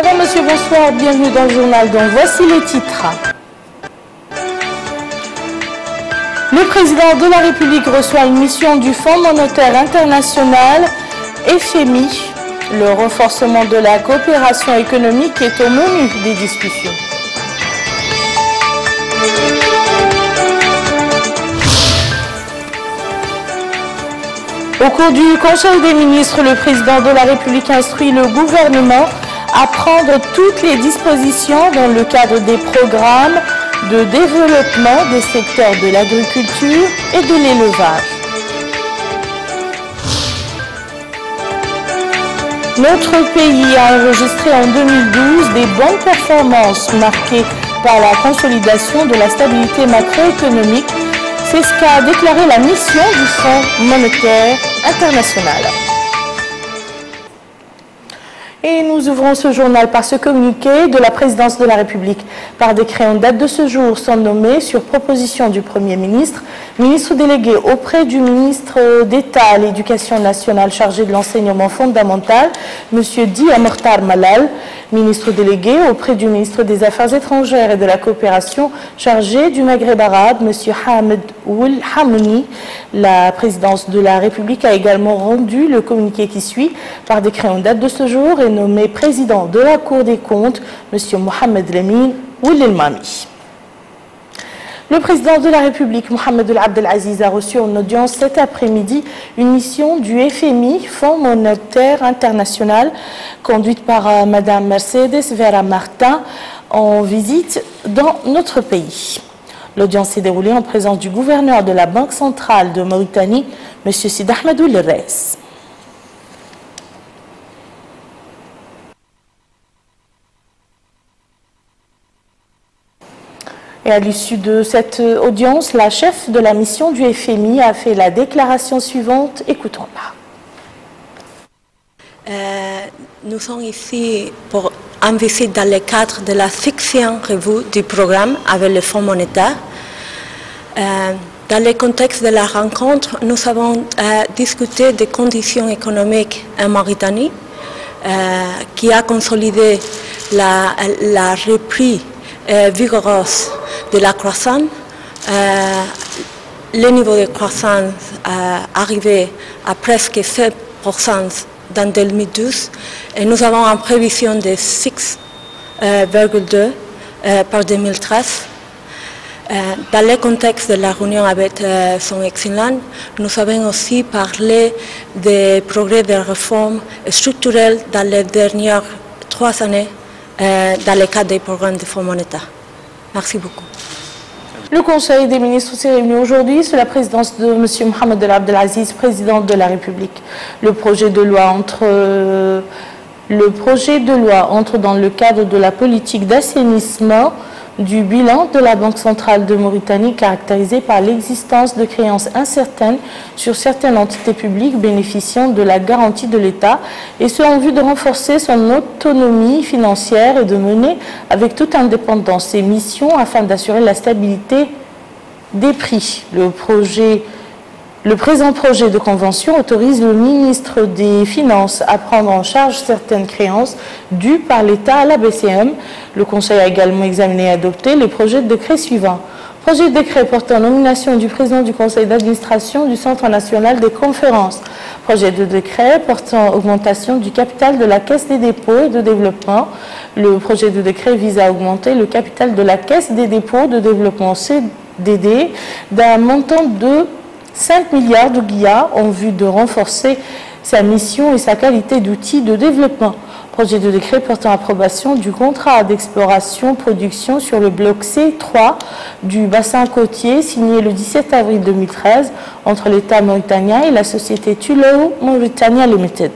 Madame, Monsieur, bonsoir, bienvenue dans le journal dont voici les titres. Le président de la République reçoit une mission du Fonds monétaire international, FMI. Le renforcement de la coopération économique est au menu des discussions. Au cours du Conseil des ministres, le président de la République instruit le gouvernement à prendre toutes les dispositions dans le cadre des programmes de développement des secteurs de l'agriculture et de l'élevage. Notre pays a enregistré en 2012 des bonnes performances marquées par la consolidation de la stabilité macroéconomique. C'est ce qu'a déclaré la mission du Fonds monétaire international. Et nous ouvrons ce journal par ce communiqué de la présidence de la République. Par décret en date de ce jour, sont nommés sur proposition du Premier ministre, ministre délégué auprès du ministre d'État à l'Éducation nationale chargé de l'enseignement fondamental, M. Dia Mokhtar Malal, ministre délégué auprès du ministre des Affaires étrangères et de la coopération chargé du Maghreb arabe, M. Hamed Ould Hamouni. La présidence de la République a également rendu le communiqué qui suit. Par décret en date de ce jour est nommé président de la Cour des comptes, M. Mohamed Lamine Ould Elmami. Le président de la République, Mohamed Ould Abdel Aziz, a reçu en audience cet après-midi une mission du FMI, Fonds monétaire international, conduite par Mme Mercedes Vera Martin, en visite dans notre pays. L'audience s'est déroulée en présence du gouverneur de la Banque centrale de Mauritanie, M. Sid Ahmedou Lerès. Et à l'issue de cette audience, la chef de la mission du FMI a fait la déclaration suivante. Écoutons-la. Nous sommes ici pour en visite dans le cadre de la 6e revue du programme avec le Fonds monétaire. Dans le contexte de la rencontre, nous avons discuté des conditions économiques en Mauritanie qui a consolidé la reprise vigoureuse de la croissance. Le niveau de croissance arrivé à presque 7% dans 2012 et nous avons en prévision de 6,2 par 2013. Dans le contexte de la réunion avec son Excellence, nous avons aussi parlé des progrès de réformes structurelles dans les dernières 3 années dans le cadre des programmes de Fonds monétaire. Merci beaucoup. Le Conseil des ministres s'est réuni aujourd'hui sous la présidence de M. Mohamed Ould Abdel Aziz, président de la République. Le projet de loi entre dans le cadre de la politique d'assainissement du bilan de la Banque centrale de Mauritanie, caractérisée par l'existence de créances incertaines sur certaines entités publiques bénéficiant de la garantie de l'État, et ce en vue de renforcer son autonomie financière et de mener avec toute indépendance ses missions afin d'assurer la stabilité des prix. Le présent projet de convention autorise le ministre des Finances à prendre en charge certaines créances dues par l'État à la BCM. Le Conseil a également examiné et adopté les projets de décret suivants. Projet de décret portant nomination du président du Conseil d'administration du Centre national des conférences. Projet de décret portant augmentation du capital de la Caisse des dépôts et de développement. Le projet de décret vise à augmenter le capital de la Caisse des dépôts de développement CDD d'un montant de 5 milliards de guillas en vue de renforcer sa mission et sa qualité d'outil de développement. Projet de décret portant approbation du contrat d'exploration-production sur le bloc C3 du bassin côtier signé le 17 avril 2013 entre l'État mauritanien et la société Tullow Mauritania Limited.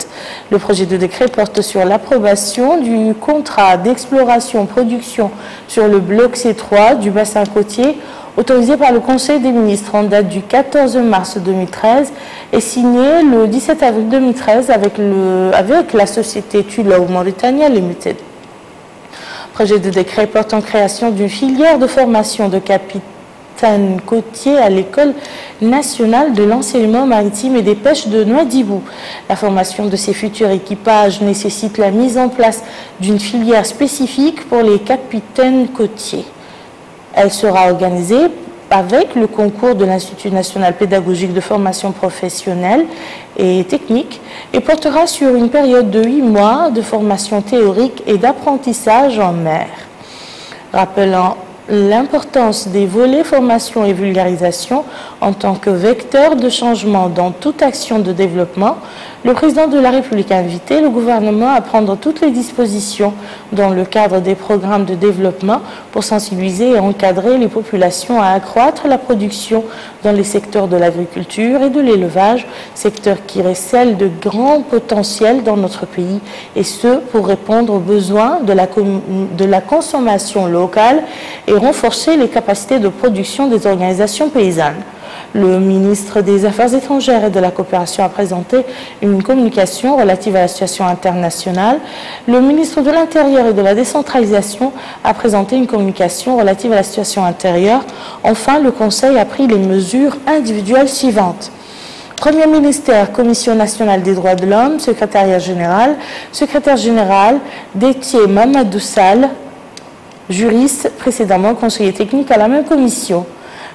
Le projet de décret porte sur l'approbation du contrat d'exploration-production sur le bloc C3 du bassin côtier autorisé par le Conseil des ministres en date du 14 mars 2013 et signé le 17 avril 2013 avec la société Tullow Mauritania Limited. Projet de décret portant création d'une filière de formation de capitaine côtier à l'École nationale de l'enseignement maritime et des pêches de Nouadhibou. La formation de ces futurs équipages nécessite la mise en place d'une filière spécifique pour les capitaines côtiers. Elle sera organisée avec le concours de l'Institut national pédagogique de formation professionnelle et technique et portera sur une période de 8 mois de formation théorique et d'apprentissage en mer. Rappelant l'importance des volets formation et vulgarisation en tant que vecteur de changement dans toute action de développement, le président de la République a invité le gouvernement à prendre toutes les dispositions dans le cadre des programmes de développement pour sensibiliser et encadrer les populations à accroître la production dans les secteurs de l'agriculture et de l'élevage, secteurs qui recèlent de grands potentiels dans notre pays, et ce pour répondre aux besoins de la consommation locale et renforcer les capacités de production des organisations paysannes. Le ministre des Affaires étrangères et de la coopération a présenté une communication relative à la situation internationale. Le ministre de l'Intérieur et de la décentralisation a présenté une communication relative à la situation intérieure. Enfin, le Conseil a pris les mesures individuelles suivantes. Premier ministère, Commission nationale des droits de l'homme, secrétaire général, Détier Mamadou Sall, juriste, précédemment conseiller technique à la même commission.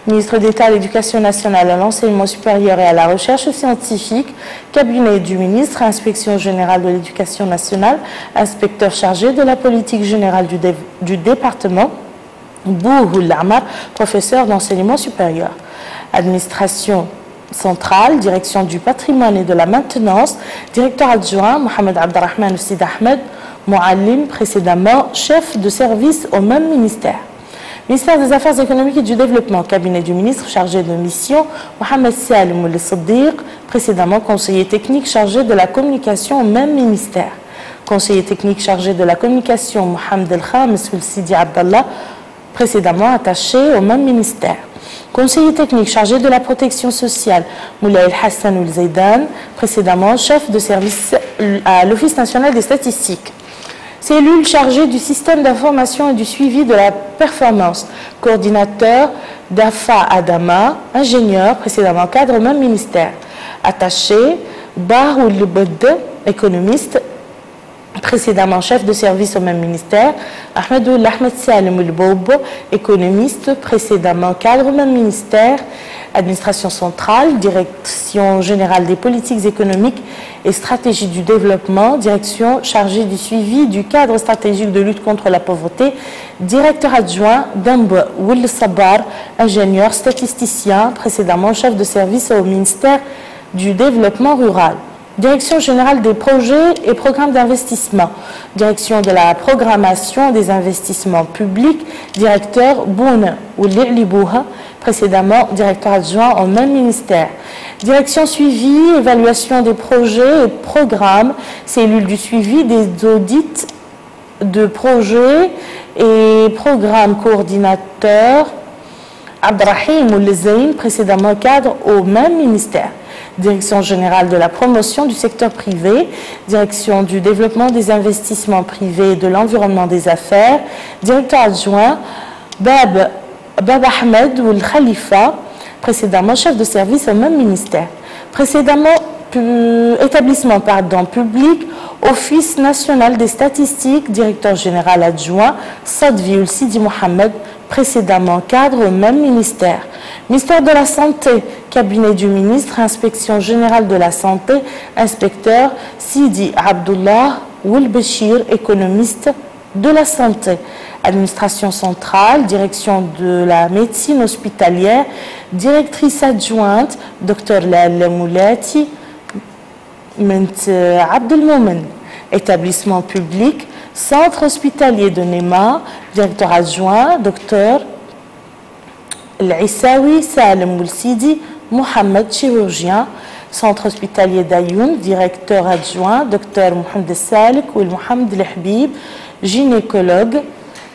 Ministre d'État à l'Éducation nationale, à l'enseignement supérieur et à la recherche scientifique, cabinet du ministre, Inspection générale de l'Éducation nationale, inspecteur chargé de la politique générale du département, Bouhoul Amar, professeur d'enseignement supérieur. Administration centrale, direction du patrimoine et de la maintenance, directeur adjoint, Mohamed Abdelrahman Sid Ahmed, Mouallim, précédemment chef de service au même ministère. Ministère des Affaires économiques et du Développement, cabinet du ministre chargé de mission, Mohamed Salim Ould Siddiq, précédemment conseiller technique chargé de la communication au même ministère. Conseiller technique chargé de la communication, Mohamed El Khamis Ould Sidi Abdallah, précédemment attaché au même ministère. Conseiller technique chargé de la protection sociale, Moulay El Hassan Ould Zaidan, précédemment chef de service à l'Office national des statistiques. Cellule chargée du système d'information et du suivi de la performance. Coordinateur d'AFA Adama, ingénieur, précédemment cadre au même ministère. Attaché, Bahoul Lebed, économiste, précédemment chef de service au même ministère. Ahmedou Ahmed Salim Ould économiste, précédemment cadre au même ministère. Administration centrale, direction générale des politiques économiques et stratégie du développement, direction chargée du suivi du cadre stratégique de lutte contre la pauvreté, directeur adjoint Damb Ould Sabar, ingénieur statisticien, précédemment chef de service au ministère du développement rural. Direction générale des projets et programmes d'investissement, direction de la programmation des investissements publics, directeur Boune Ould Libouha, précédemment directeur adjoint au même ministère. Direction suivi, évaluation des projets et programmes, cellule du suivi des audits de projets et programmes coordinateur, Abdrahim Ould Zain, précédemment cadre au même ministère. Direction générale de la promotion du secteur privé, direction du développement des investissements privés et de l'environnement des affaires, directeur adjoint Bab Ahmed Ould Khalifa, précédemment chef de service au même ministère. Précédemment établissement public, Office national des statistiques, directeur général adjoint Sadvi Ould Sidi Mohamed, précédemment cadre au même ministère. Ministère de la Santé, cabinet du ministre, Inspection générale de la santé, inspecteur Sidi Abdullah Ould Béchir, économiste de la santé. Administration centrale, direction de la médecine hospitalière, directrice adjointe, Dr Lal Moulati Ment Abdelmoumen. Établissement public, centre hospitalier de Nema, directeur adjoint, Dr L'Issaoui Salim Ould Sidi Mohamed, chirurgien, centre hospitalier d'Ayoun, directeur adjoint, Dr Mohamed Salik Ould Mohamed Lehbib, gynécologue,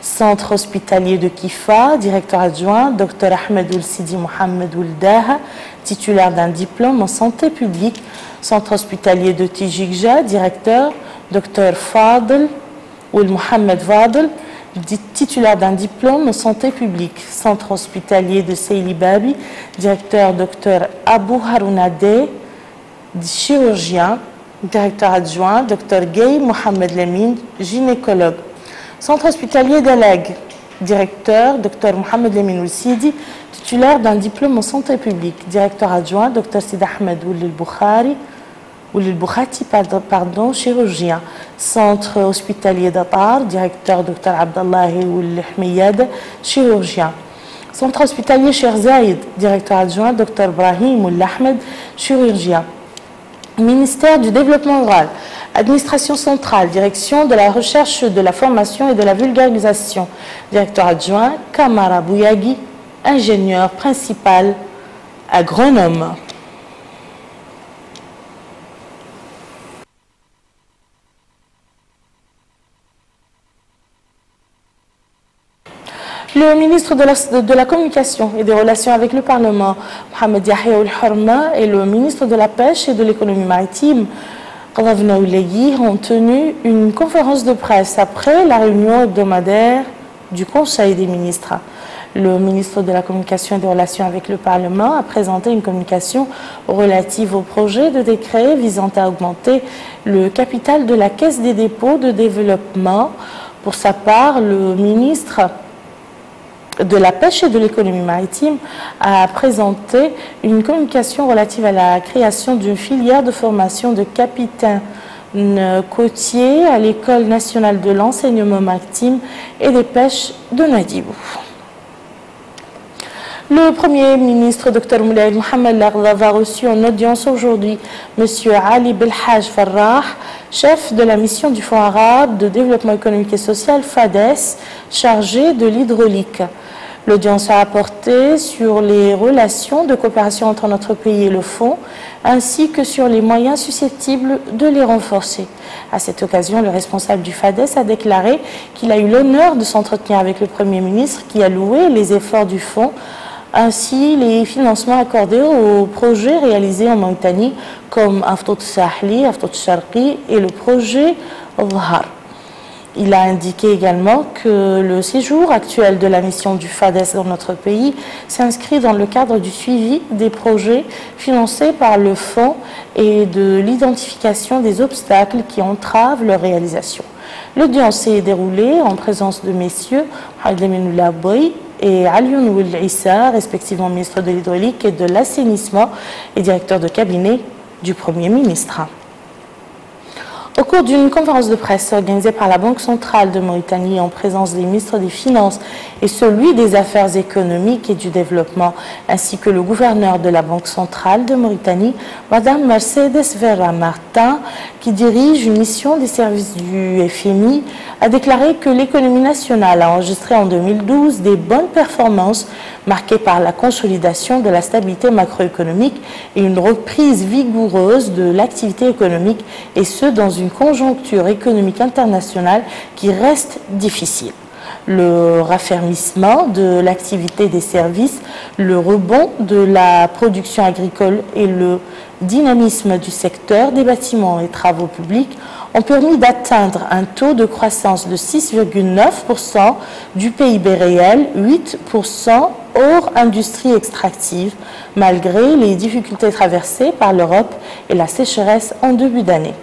centre hospitalier de Kifa, directeur adjoint, Dr Ahmed Ould Sidi Mohamed Ould Daha, titulaire d'un diplôme en santé publique, centre hospitalier de Tijigja, directeur, Dr Fadl Ould Mohamed Fadl, titulaire d'un diplôme en santé publique. Centre hospitalier de Seyli Babi, directeur Dr Abou Harounade, chirurgien. Directeur adjoint Dr Gay Mohamed Lemine, gynécologue. Centre hospitalier d'Alag, directeur Dr Mohamed Lemine Oussidi, titulaire d'un diplôme en santé publique. Directeur adjoint Dr Sid Ahmed Oulil-Boukhati, chirurgien. Centre hospitalier d'Atar, directeur Dr Abdallahi Oulil-Hmiyad, chirurgien. Centre hospitalier Cheikh Zayed, directeur adjoint Dr Brahim Oul-Ahmed, chirurgien. Ministère du Développement rural, Administration centrale, Direction de la recherche, de la formation et de la vulgarisation. Directeur adjoint Kamara Bouyagui, ingénieur principal, agronome. Le ministre de la Communication et des Relations avec le Parlement, Mohamed Yahya Ould-Horma, et le ministre de la Pêche et de l'Économie maritime, Qadhavna Ouleyi, ont tenu une conférence de presse après la réunion hebdomadaire du Conseil des ministres. Le ministre de la Communication et des Relations avec le Parlement a présenté une communication relative au projet de décret visant à augmenter le capital de la Caisse des dépôts de développement. Pour sa part, le ministre de la Pêche et de l'Économie maritime a présenté une communication relative à la création d'une filière de formation de capitaines côtiers à l'École nationale de l'enseignement maritime et des pêches de Nouadhibou. Le Premier ministre Dr Moulay Mohamed Laghdaf a reçu en audience aujourd'hui M. Ali Belhaj Farrah, chef de la mission du Fonds arabe de développement économique et social FADES, chargé de l'hydraulique. L'audience a apporté sur les relations de coopération entre notre pays et le Fonds, ainsi que sur les moyens susceptibles de les renforcer. À cette occasion, le responsable du FADES a déclaré qu'il a eu l'honneur de s'entretenir avec le Premier ministre qui a loué les efforts du Fonds, ainsi les financements accordés aux projets réalisés en Mauritanie comme Aftot Sahli, Aftot Sharqi et le projet Dhar. Il a indiqué également que le séjour actuel de la mission du FADES dans notre pays s'inscrit dans le cadre du suivi des projets financés par le Fonds et de l'identification des obstacles qui entravent leur réalisation. L'audience s'est déroulée en présence de messieurs Mohamed Lemine Ould-Boy et Alioune Ould-Issa, respectivement ministre de l'hydraulique et de l'assainissement et directeur de cabinet du Premier ministre. Au cours d'une conférence de presse organisée par la Banque centrale de Mauritanie en présence des ministres des Finances et celui des Affaires économiques et du développement, ainsi que le gouverneur de la Banque centrale de Mauritanie, Mme Mercedes Vera Martin, qui dirige une mission des services du FMI, a déclaré que l'économie nationale a enregistré en 2012 des bonnes performances marquées par la consolidation de la stabilité macroéconomique et une reprise vigoureuse de l'activité économique, et ce dans une conjoncture économique internationale qui reste difficile. Le raffermissement de l'activité des services, le rebond de la production agricole et le dynamisme du secteur des bâtiments et travaux publics ont permis d'atteindre un taux de croissance de 6,9% du PIB réel, 8% hors industrie extractive, malgré les difficultés traversées par l'Europe et la sécheresse en début d'année.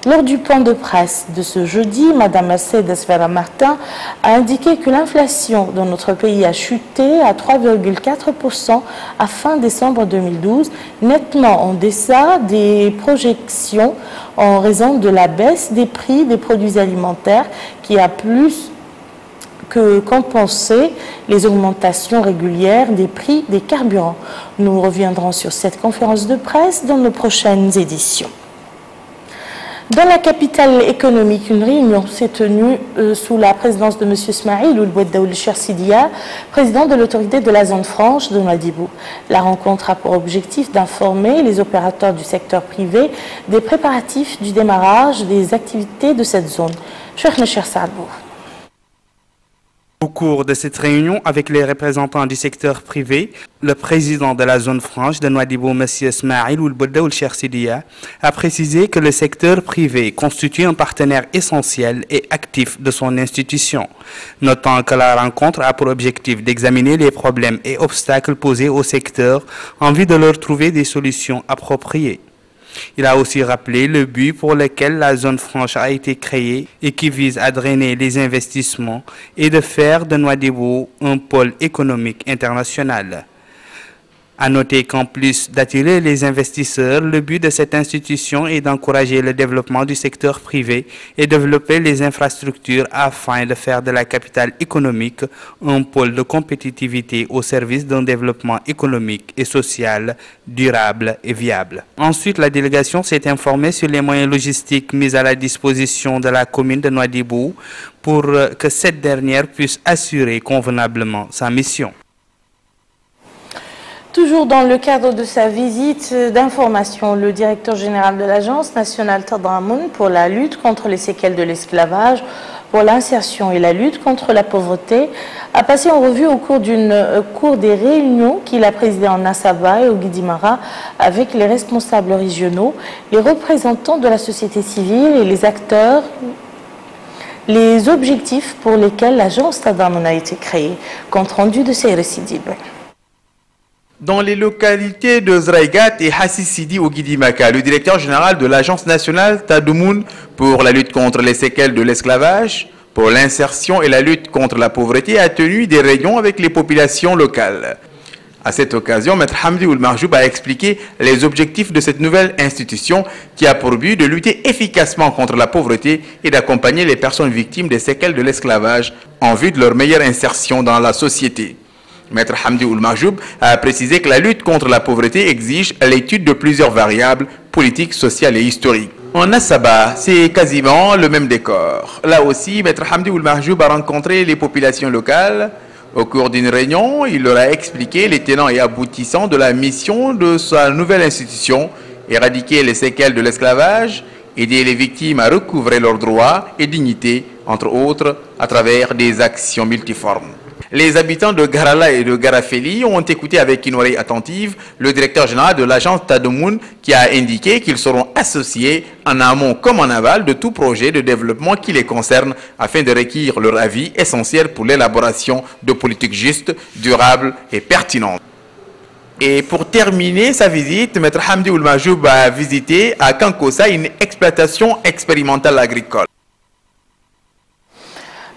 Lors du point de presse de ce jeudi, Mme Mercedes Vera Martin a indiqué que l'inflation dans notre pays a chuté à 3,4% à fin décembre 2012, nettement en deçà des projections en raison de la baisse des prix des produits alimentaires qui a plus que compenser les augmentations régulières des prix des carburants. Nous reviendrons sur cette conférence de presse dans nos prochaines éditions. Dans la capitale économique, une réunion s'est tenue sous la présidence de M. Ismaïl Ould-Bouedda Ould-Chersidia, président de l'autorité de la zone franche de Nouadhibou. La rencontre a pour objectif d'informer les opérateurs du secteur privé des préparatifs du démarrage des activités de cette zone. Cheikh Nasher Saadbou. Au cours de cette réunion avec les représentants du secteur privé, le président de la zone franche de Nouadhibou, M. Ismaïl Oulbouda Oulcher Sidia, a précisé que le secteur privé constitue un partenaire essentiel et actif de son institution, notant que la rencontre a pour objectif d'examiner les problèmes et obstacles posés au secteur en vue de leur trouver des solutions appropriées. Il a aussi rappelé le but pour lequel la zone franche a été créée et qui vise à drainer les investissements et de faire de Nouadhibou un pôle économique international. À noter qu'en plus d'attirer les investisseurs, le but de cette institution est d'encourager le développement du secteur privé et développer les infrastructures afin de faire de la capitale économique un pôle de compétitivité au service d'un développement économique et social durable et viable. Ensuite, la délégation s'est informée sur les moyens logistiques mis à la disposition de la commune de Nouadhibou pour que cette dernière puisse assurer convenablement sa mission. Toujours dans le cadre de sa visite d'information, le directeur général de l'Agence nationale Tadammoun pour la lutte contre les séquelles de l'esclavage, pour l'insertion et la lutte contre la pauvreté a passé en revue au cours des réunions qu'il a présidées en Assaba et au Guidimara avec les responsables régionaux, les représentants de la société civile et les acteurs, les objectifs pour lesquels l'Agence Tadammoun a été créée. Compte rendu de Seyre Sidibé. Dans les localités de Zraïgat et Hassi Sidi au Guidimaka, le directeur général de l'Agence nationale Tadammoun pour la lutte contre les séquelles de l'esclavage, pour l'insertion et la lutte contre la pauvreté a tenu des réunions avec les populations locales. À cette occasion, Maître Hamdi Oulmarjoub a expliqué les objectifs de cette nouvelle institution qui a pour but de lutter efficacement contre la pauvreté et d'accompagner les personnes victimes des séquelles de l'esclavage en vue de leur meilleure insertion dans la société. Maître Hamdi Oulmarjoub a précisé que la lutte contre la pauvreté exige l'étude de plusieurs variables politiques, sociales et historiques. En Assaba, c'est quasiment le même décor. Là aussi, Maître Hamdi Oulmarjoub a rencontré les populations locales. Au cours d'une réunion, il leur a expliqué les tenants et aboutissants de la mission de sa nouvelle institution, éradiquer les séquelles de l'esclavage, aider les victimes à recouvrer leurs droits et dignités, entre autres, à travers des actions multiformes. Les habitants de Garala et de Garafeli ont écouté avec une oreille attentive le directeur général de l'agence Tadammoun qui a indiqué qu'ils seront associés en amont comme en aval de tout projet de développement qui les concerne afin de recueillir leur avis essentiel pour l'élaboration de politiques justes, durables et pertinentes. Et pour terminer sa visite, Maître Hamdi Oulmarjoub a visité à Kankossa une exploitation expérimentale agricole.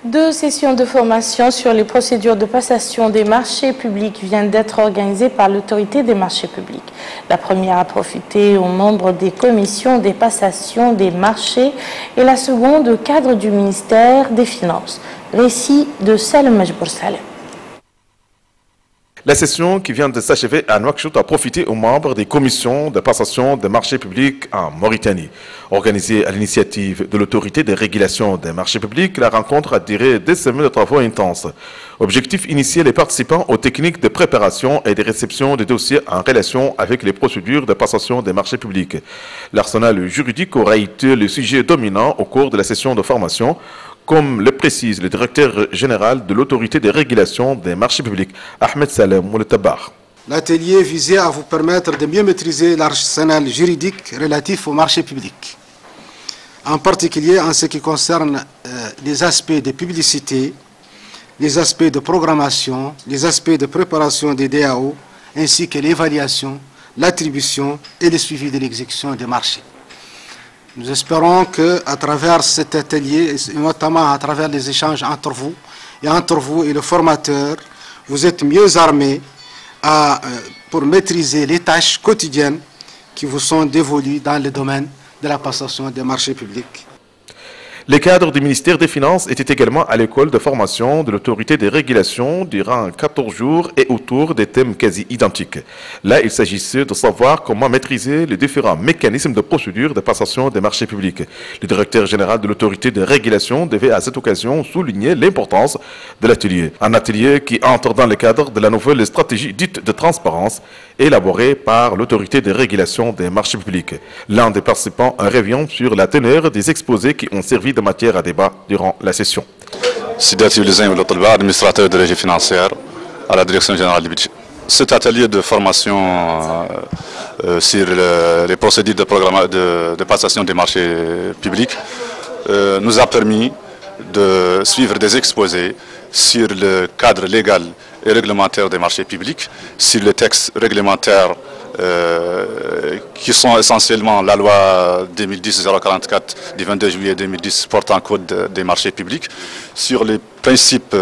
Deux sessions de formation sur les procédures de passation des marchés publics viennent d'être organisées par l'autorité des marchés publics. La première a profité aux membres des commissions des passations des marchés et la seconde au cadre du ministère des Finances. Récit de Salem Majbour Salem. La session qui vient de s'achever à Nouakchott a profité aux membres des commissions de passation des marchés publics en Mauritanie. Organisée à l'initiative de l'autorité de régulation des marchés publics, la rencontre a duré 2 semaines de travaux intenses. Objectif initier les participants aux techniques de préparation et de réception des dossiers en relation avec les procédures de passation des marchés publics. L'arsenal juridique aura été le sujet dominant au cours de la session de formation, comme le précise le directeur général de l'autorité de régulation des marchés publics, Ahmed Salem Mouletabar. L'atelier visait à vous permettre de mieux maîtriser l'arsenal juridique relatif aux marchés publics, en particulier en ce qui concerne les aspects de publicité, les aspects de programmation, les aspects de préparation des DAO, ainsi que l'évaluation, l'attribution et le suivi de l'exécution des marchés. Nous espérons qu'à travers cet atelier, et notamment à travers les échanges entre vous et le formateur, vous êtes mieux armés pour maîtriser les tâches quotidiennes qui vous sont dévolues dans le domaine de la passation des marchés publics. Les cadres du ministère des Finances étaient également à l'école de formation de l'autorité de régulation durant 14 jours et autour des thèmes quasi identiques. Là, il s'agissait de savoir comment maîtriser les différents mécanismes de procédure de passation des marchés publics. Le directeur général de l'autorité de régulation devait à cette occasion souligner l'importance de l'atelier. Un atelier qui entre dans le cadre de la nouvelle stratégie dite de transparence élaborée par l'autorité de régulation des marchés publics. L'un des participants revient sur la teneur des exposés qui ont servi de matière à débat durant la session. سيداتي ولزين والأطباء administrateurs de régie financière à la direction générale du budget. Cet atelier de formation sur les procédures de passation des marchés publics nous a permis de suivre des exposés sur le cadre légal et réglementaire des marchés publics, sur les textes réglementaires qui sont essentiellement la loi 2010-044 du 22 juillet 2010 portant code des marchés publics, sur les principes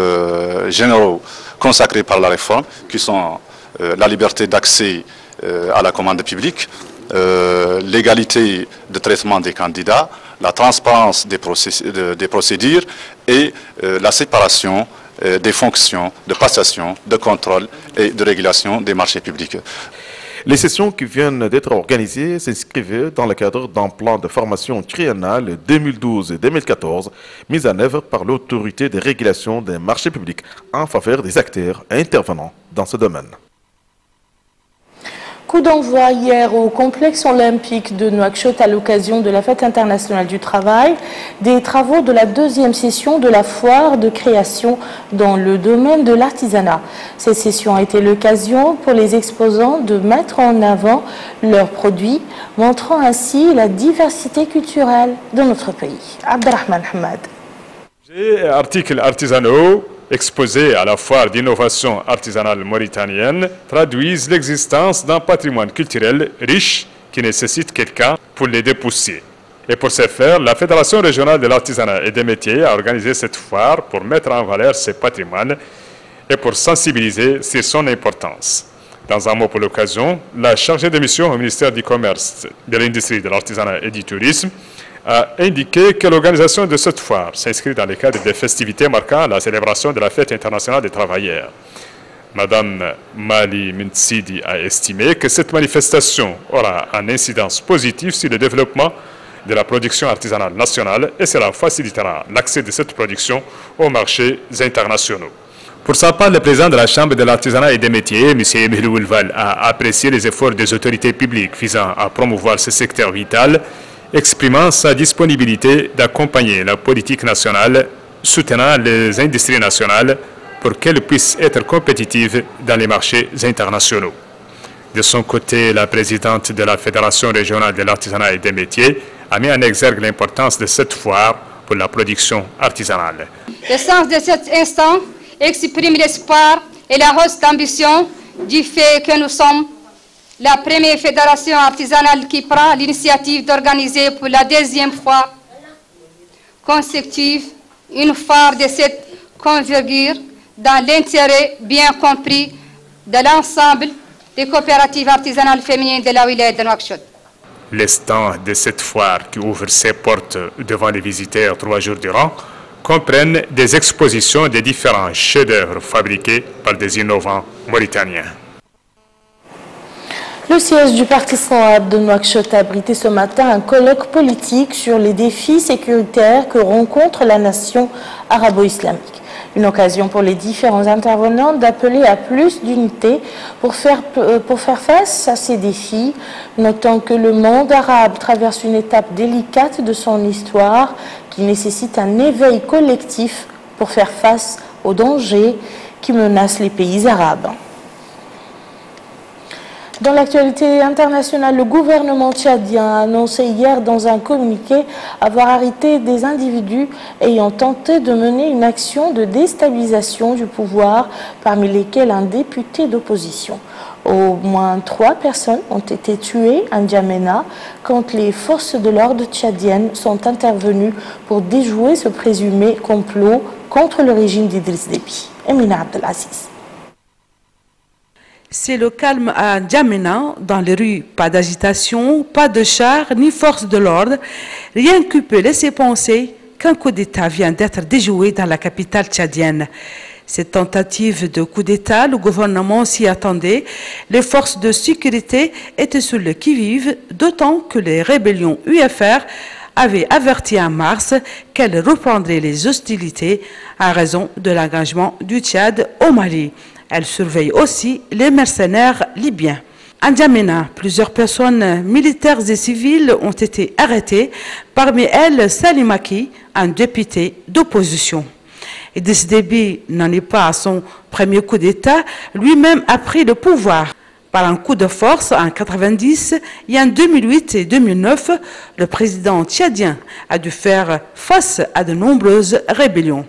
généraux consacrés par la réforme, qui sont la liberté d'accès à la commande publique, l'égalité de traitement des candidats, la transparence des procédures et la séparation des fonctions de passation, de contrôle et de régulation des marchés publics. Les sessions qui viennent d'être organisées s'inscrivaient dans le cadre d'un plan de formation triennal 2012 et 2014 mis en œuvre par l'autorité de régulation des marchés publics en faveur des acteurs intervenants dans ce domaine. Coup d'envoi hier au complexe olympique de Nouakchott à l'occasion de la Fête internationale du travail, des travaux de la deuxième session de la foire de création dans le domaine de l'artisanat. Cette session a été l'occasion pour les exposants de mettre en avant leurs produits, montrant ainsi la diversité culturelle de notre pays. Abdelrahman Hamad. Articles artisanaux exposés à la foire d'innovation artisanale mauritanienne traduisent l'existence d'un patrimoine culturel riche qui nécessite quelqu'un pour les dépousser. Et pour ce faire, la Fédération régionale de l'artisanat et des métiers a organisé cette foire pour mettre en valeur ce patrimoine et pour sensibiliser sur son importance. Dans un mot pour l'occasion, la chargée de mission au ministère du Commerce, de l'Industrie, de l'Artisanat et du Tourisme a indiqué que l'organisation de cette foire s'inscrit dans le cadre des festivités marquant la célébration de la Fête internationale des travailleurs. Madame Mali Mintsidi a estimé que cette manifestation aura une incidence positive sur le développement de la production artisanale nationale et cela facilitera l'accès de cette production aux marchés internationaux. Pour sa part, le président de la Chambre de l'artisanat et des métiers, M. Emilou Oulval, a apprécié les efforts des autorités publiques visant à promouvoir ce secteur vital, exprimant sa disponibilité d'accompagner la politique nationale, soutenant les industries nationales pour qu'elles puissent être compétitives dans les marchés internationaux. De son côté, la présidente de la Fédération régionale de l'artisanat et des métiers a mis en exergue l'importance de cette foire pour la production artisanale. Le sens de cet instant exprime l'espoir et la hausse d'ambition du fait que nous sommes la première fédération artisanale qui prend l'initiative d'organiser pour la deuxième fois consécutive une foire de cette envergure dans l'intérêt bien compris de l'ensemble des coopératives artisanales féminines de la wilaya de Nouakchott. Les stands de cette foire qui ouvre ses portes devant les visiteurs 3 jours durant comprennent des expositions de différents chefs-d'œuvre fabriqués par des innovants mauritaniens. Le siège du Parti Sahab de Nouakchott a abrité ce matin un colloque politique sur les défis sécuritaires que rencontre la nation arabo-islamique. Une occasion pour les différents intervenants d'appeler à plus d'unité pour faire face à ces défis, notant que le monde arabe traverse une étape délicate de son histoire qui nécessite un éveil collectif pour faire face aux dangers qui menacent les pays arabes. Dans l'actualité internationale, le gouvernement tchadien a annoncé hier dans un communiqué avoir arrêté des individus ayant tenté de mener une action de déstabilisation du pouvoir, parmi lesquels un député d'opposition. Au moins 3 personnes ont été tuées à N'Djamena quand les forces de l'ordre tchadiennes sont intervenues pour déjouer ce présumé complot contre le régime d'Idriss Déby. Emina Abdelaziz. C'est le calme à N'Djamena, dans les rues. Pas d'agitation, pas de chars, ni force de l'ordre. Rien qui peut laisser penser qu'un coup d'État vient d'être déjoué dans la capitale tchadienne. Cette tentative de coup d'État, le gouvernement s'y attendait. Les forces de sécurité étaient sur le qui-vive, d'autant que les rébellions UFR avaient averti en mars qu'elles reprendraient les hostilités à raison de l'engagement du Tchad au Mali. Elle surveille aussi les mercenaires libyens. À N'Djamena, plusieurs personnes militaires et civiles ont été arrêtées, parmi elles Salimaki, un député d'opposition. Idriss Déby n'en est pas à son premier coup d'État, lui-même a pris le pouvoir par un coup de force en 1990 et en 2008 et 2009, le président tchadien a dû faire face à de nombreuses rébellions.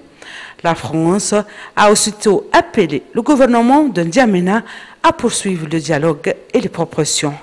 La France a aussitôt appelé le gouvernement de N'Djamena à poursuivre le dialogue et les propositions.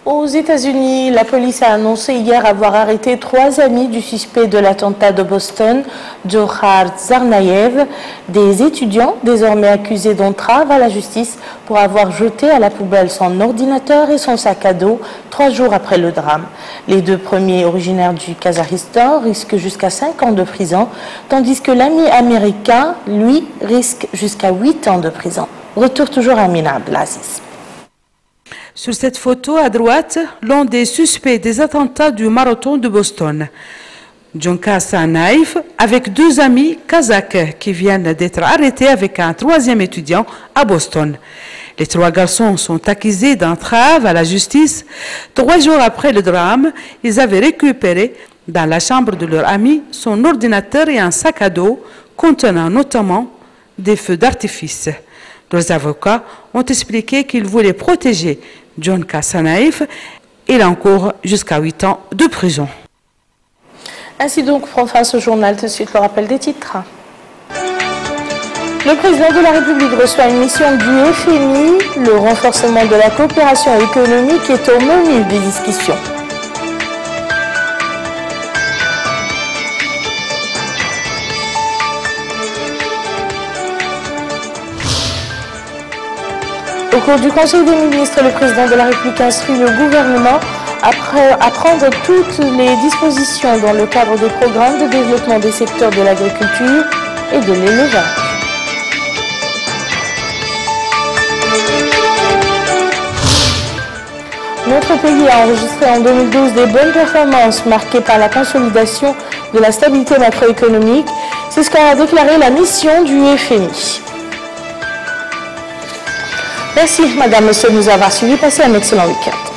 Aux États-Unis, la police a annoncé hier avoir arrêté 3 amis du suspect de l'attentat de Boston, Djokhar Tsarnaev, des étudiants désormais accusés d'entrave à la justice pour avoir jeté à la poubelle son ordinateur et son sac à dos 3 jours après le drame. Les 2 premiers, originaires du Kazakhstan, risquent jusqu'à 5 ans de prison, tandis que l'ami américain, lui, risque jusqu'à 8 ans de prison. Retour toujours à Mina Abdelaziz. Sur cette photo à droite, l'un des suspects des attentats du marathon de Boston, Djokhar Tsarnaev, avec 2 amis kazakhs qui viennent d'être arrêtés avec un 3e étudiant à Boston. Les 3 garçons sont accusés d'entrave à la justice. 3 jours après le drame, ils avaient récupéré dans la chambre de leur ami son ordinateur et un sac à dos contenant notamment des feux d'artifice. Leurs avocats ont expliqué qu'ils voulaient protéger Djokhar Tsarnaev. Il encourt jusqu'à 8 ans de prison. Ainsi donc prend fin ce journal. Tout de suite le rappel des titres. Le président de la République reçoit une mission du FMI. Le renforcement de la coopération économique est au menu des discussions. Au cours du Conseil des ministres, le président de la République instruit le gouvernement à prendre toutes les dispositions dans le cadre des programmes de développement des secteurs de l'agriculture et de l'élevage. Notre pays a enregistré en 2012 des bonnes performances marquées par la consolidation de la stabilité macroéconomique. C'est ce qu'a déclaré la mission du FMI. Merci, madame, monsieur, de nous avoir suivis. Passez un excellent week-end.